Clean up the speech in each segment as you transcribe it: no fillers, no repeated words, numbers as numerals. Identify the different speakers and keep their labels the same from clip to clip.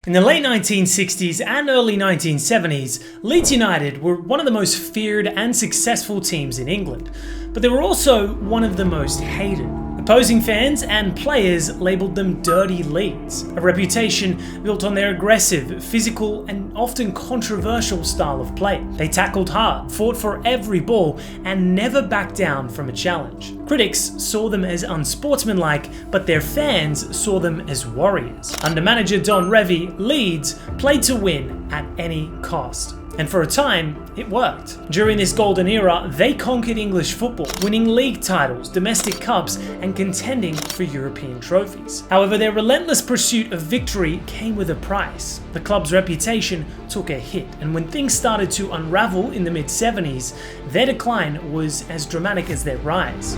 Speaker 1: In the late 1960s and early 1970s, Leeds United were one of the most feared and successful teams in England, but they were also one of the most hated. Opposing fans and players labelled them Dirty Leeds, a reputation built on their aggressive, physical and often controversial style of play. They tackled hard, fought for every ball and never backed down from a challenge. Critics saw them as unsportsmanlike, but their fans saw them as warriors. Under manager Don Revie, Leeds played to win at any cost. And for a time, it worked. During this golden era, they conquered English football, winning league titles, domestic cups, and contending for European trophies. However, their relentless pursuit of victory came with a price. The club's reputation took a hit, and when things started to unravel in the mid-70s, their decline was as dramatic as their rise.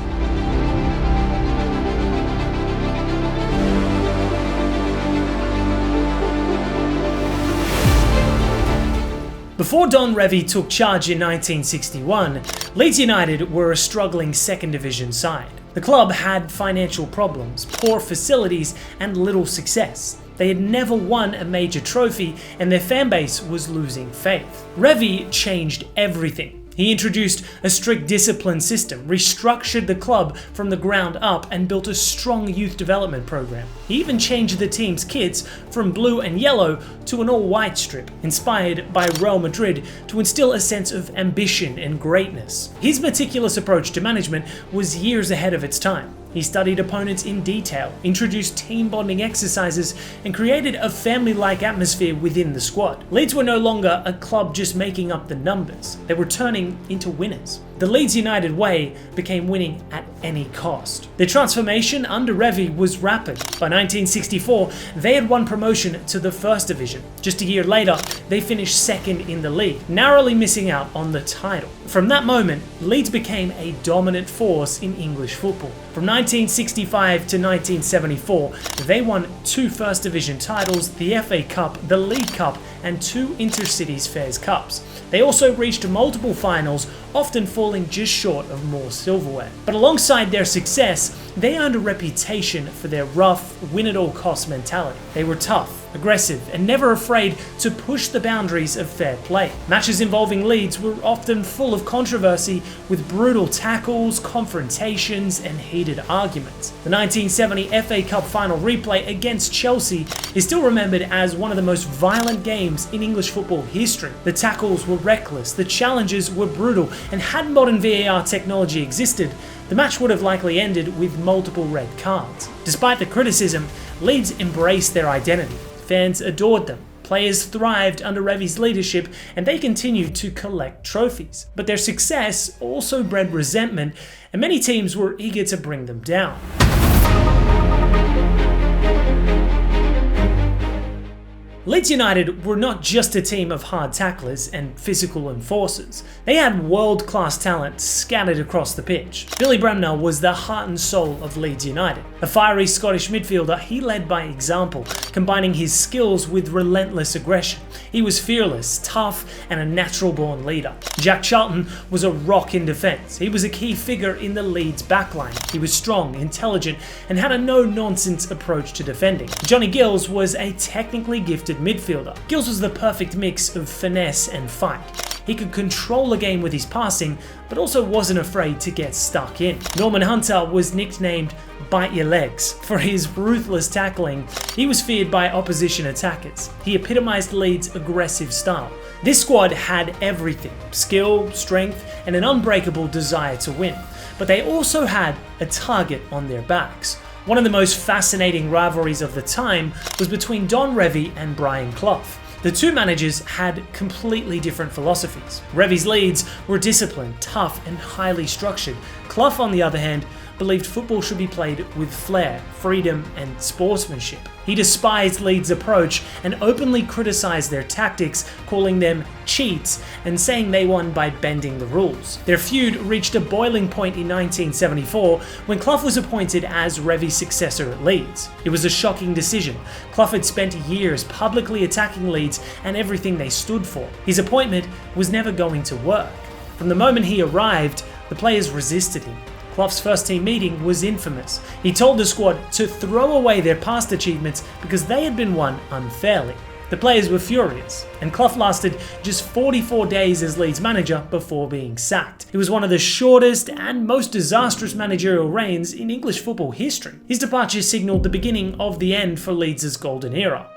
Speaker 1: Before Don Revie took charge in 1961, Leeds United were a struggling second division side. The club had financial problems, poor facilities and little success. They had never won a major trophy and their fan base was losing faith. Revie changed everything. He introduced a strict discipline system, restructured the club from the ground up and built a strong youth development program. He even changed the team's kits from blue and yellow to an all-white strip, inspired by Real Madrid to instill a sense of ambition and greatness. His meticulous approach to management was years ahead of its time. He studied opponents in detail, introduced team bonding exercises, and created a family-like atmosphere within the squad. Leeds were no longer a club just making up the numbers. They were turning into winners. The Leeds United way became winning at any cost. Their transformation under Revie was rapid. By 1964, they had won promotion to the First Division. Just a year later, they finished second in the league, narrowly missing out on the title. From that moment, Leeds became a dominant force in English football. From 1965 to 1974, they won 2 First Division titles, the FA Cup, the League Cup, and 2 Intercities Fairs Cups. They also reached multiple finals, often falling just short of more silverware. But alongside their success, they earned a reputation for their rough, win-at-all-costs mentality. They were tough, aggressive, and never afraid to push the boundaries of fair play. Matches involving Leeds were often full of controversy, with brutal tackles, confrontations, and heated arguments. The 1970 FA Cup final replay against Chelsea is still remembered as one of the most violent games in English football history. The tackles were reckless, the challenges were brutal, and had modern VAR technology existed, the match would have likely ended with multiple red cards. Despite the criticism, Leeds embraced their identity. Fans adored them. Players thrived under Revie's leadership and they continued to collect trophies. But their success also bred resentment and many teams were eager to bring them down. Leeds United were not just a team of hard tacklers and physical enforcers. They had world-class talent scattered across the pitch. Billy Bremner was the heart and soul of Leeds United. A fiery Scottish midfielder, he led by example, combining his skills with relentless aggression. He was fearless, tough, and a natural-born leader. Jack Charlton was a rock in defence. He was a key figure in the Leeds backline. He was strong, intelligent, and had a no-nonsense approach to defending. Johnny Gills was a technically gifted midfielder. Gills was the perfect mix of finesse and fight. He could control a game with his passing, but also wasn't afraid to get stuck in. Norman Hunter was nicknamed Bite Your Legs for his ruthless tackling. He was feared by opposition attackers. He epitomised Leeds' aggressive style. This squad had everything: skill, strength, and an unbreakable desire to win. But they also had a target on their backs. One of the most fascinating rivalries of the time was between Don Revie and Brian Clough. The two managers had completely different philosophies. Revie's Leeds were disciplined, tough, and highly structured. Clough, on the other hand, believed football should be played with flair, freedom, and sportsmanship. He despised Leeds' approach and openly criticised their tactics, calling them cheats and saying they won by bending the rules. Their feud reached a boiling point in 1974 when Clough was appointed as Revie's successor at Leeds. It was a shocking decision. Clough had spent years publicly attacking Leeds and everything they stood for. His appointment was never going to work. From the moment he arrived, the players resisted him. Clough's first team meeting was infamous. He told the squad to throw away their past achievements because they had been won unfairly. The players were furious, and Clough lasted just 44 days as Leeds manager before being sacked. It was one of the shortest and most disastrous managerial reigns in English football history. His departure signalled the beginning of the end for Leeds' golden era.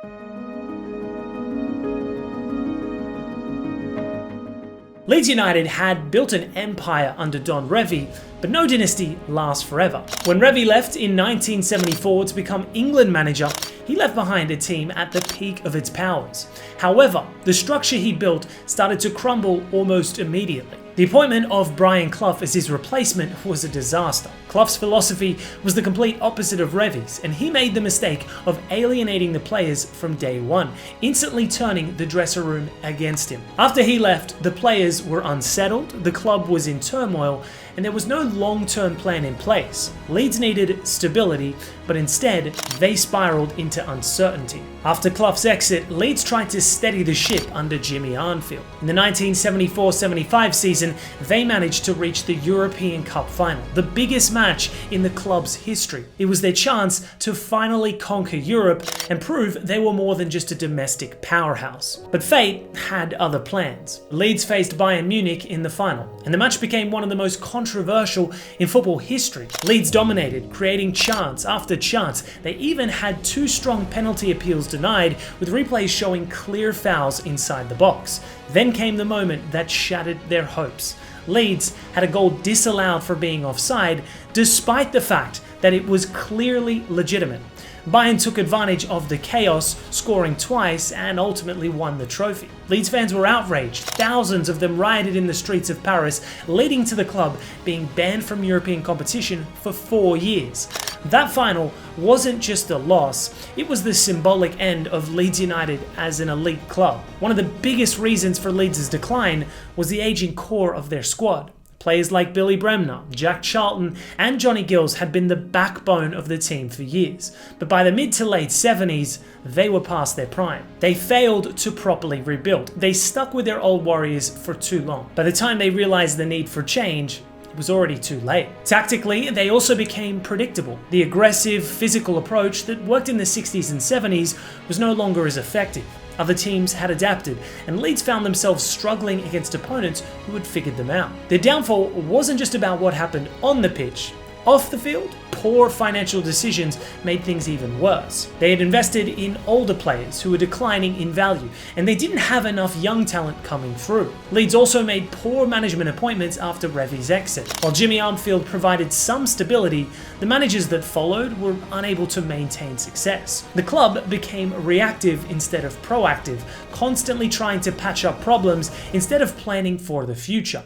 Speaker 1: Leeds United had built an empire under Don Revie, but no dynasty lasts forever. When Revie left in 1974 to become England manager, he left behind a team at the peak of its powers. However, the structure he built started to crumble almost immediately. The appointment of Brian Clough as his replacement was a disaster. Clough's philosophy was the complete opposite of Revie's, and he made the mistake of alienating the players from day one, instantly turning the dressing room against him. After he left, the players were unsettled, the club was in turmoil, and there was no long-term plan in place. Leeds needed stability, but instead, they spiraled into uncertainty. After Clough's exit, Leeds tried to steady the ship under Jimmy Arnfield. In the 1974-75 season, they managed to reach the European Cup final, the biggest match in the club's history. It was their chance to finally conquer Europe and prove they were more than just a domestic powerhouse. But fate had other plans. Leeds faced Bayern Munich in the final, and the match became one of the most controversial in football history. Leeds dominated, creating chance after chance. They even had 2 strong penalty appeals denied, with replays showing clear fouls inside the box. Then came the moment that shattered their hopes. Leeds had a goal disallowed for being offside, despite the fact that it was clearly legitimate. Bayern took advantage of the chaos, scoring twice, and ultimately won the trophy. Leeds fans were outraged. Thousands of them rioted in the streets of Paris, leading to the club being banned from European competition for 4 years. That final wasn't just a loss, it was the symbolic end of Leeds United as an elite club. One of the biggest reasons for Leeds' decline was the aging core of their squad. Players like Billy Bremner, Jack Charlton, and Johnny Gills had been the backbone of the team for years, but by the mid to late 70s, they were past their prime. They failed to properly rebuild. They stuck with their old warriors for too long. By the time they realized the need for change, it was already too late. Tactically, they also became predictable. The aggressive, physical approach that worked in the 60s and 70s was no longer as effective. Other teams had adapted, and Leeds found themselves struggling against opponents who had figured them out. Their downfall wasn't just about what happened on the pitch. Off the field, poor financial decisions made things even worse. They had invested in older players who were declining in value, and they didn't have enough young talent coming through. Leeds also made poor management appointments after Revie's exit. While Jimmy Arnfield provided some stability, the managers that followed were unable to maintain success. The club became reactive instead of proactive, constantly trying to patch up problems instead of planning for the future.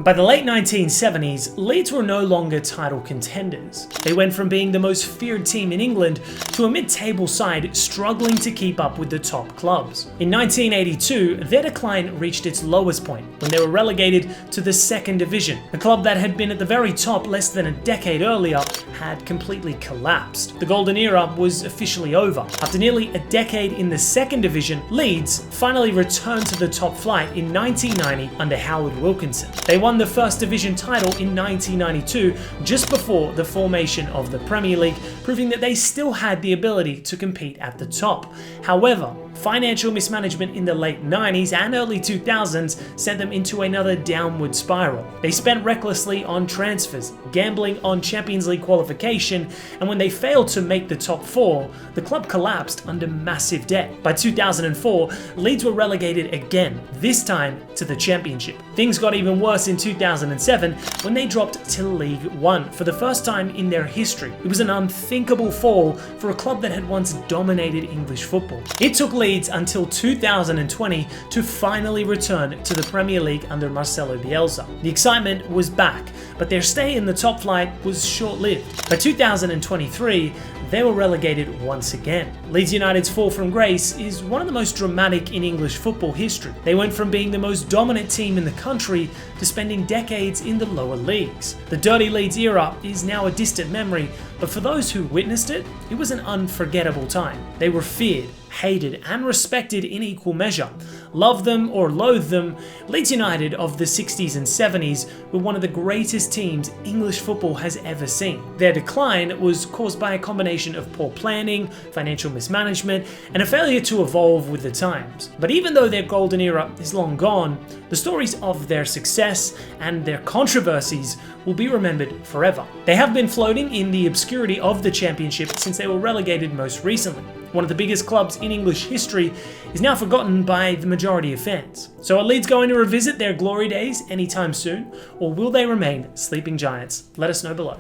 Speaker 1: By the late 1970s, Leeds were no longer title contenders. They went from being the most feared team in England to a mid-table side struggling to keep up with the top clubs. In 1982, their decline reached its lowest point when they were relegated to the second division. The club that had been at the very top less than a decade earlier had completely collapsed. The golden era was officially over. After nearly a decade in the second division, Leeds finally returned to the top flight in 1990 under Howard Wilkinson. They won the First Division title in 1992, just before the formation of the Premier League, proving that they still had the ability to compete at the top. However, financial mismanagement in the late 90s and early 2000s sent them into another downward spiral. They spent recklessly on transfers, gambling on Champions League qualification, and when they failed to make the top 4, the club collapsed under massive debt. By 2004, Leeds were relegated again, this time to the Championship. Things got even worse in 2007 when they dropped to League One for the first time in their history. It was an unthinkable fall for a club that had once dominated English football. It took Leeds until 2020 to finally return to the Premier League under Marcelo Bielsa. The excitement was back, but their stay in the top flight was short-lived. By 2023, they were relegated once again. Leeds United's fall from grace is one of the most dramatic in English football history. They went from being the most dominant team in the country to spending decades in the lower leagues. The Dirty Leeds era is now a distant memory, but for those who witnessed it, it was an unforgettable time. They were feared, hated, and respected in equal measure. Love them or loathe them, Leeds United of the 60s and 70s were one of the greatest teams English football has ever seen. Their decline was caused by a combination of poor planning, financial mismanagement, and a failure to evolve with the times. But even though their golden era is long gone, the stories of their success and their controversies will be remembered forever. They have been floating in the obscurity of the Championship since they were relegated most recently. One of the biggest clubs in English history is now forgotten by the majority of fans. So are Leeds going to revisit their glory days anytime soon, or will they remain sleeping giants? Let us know below.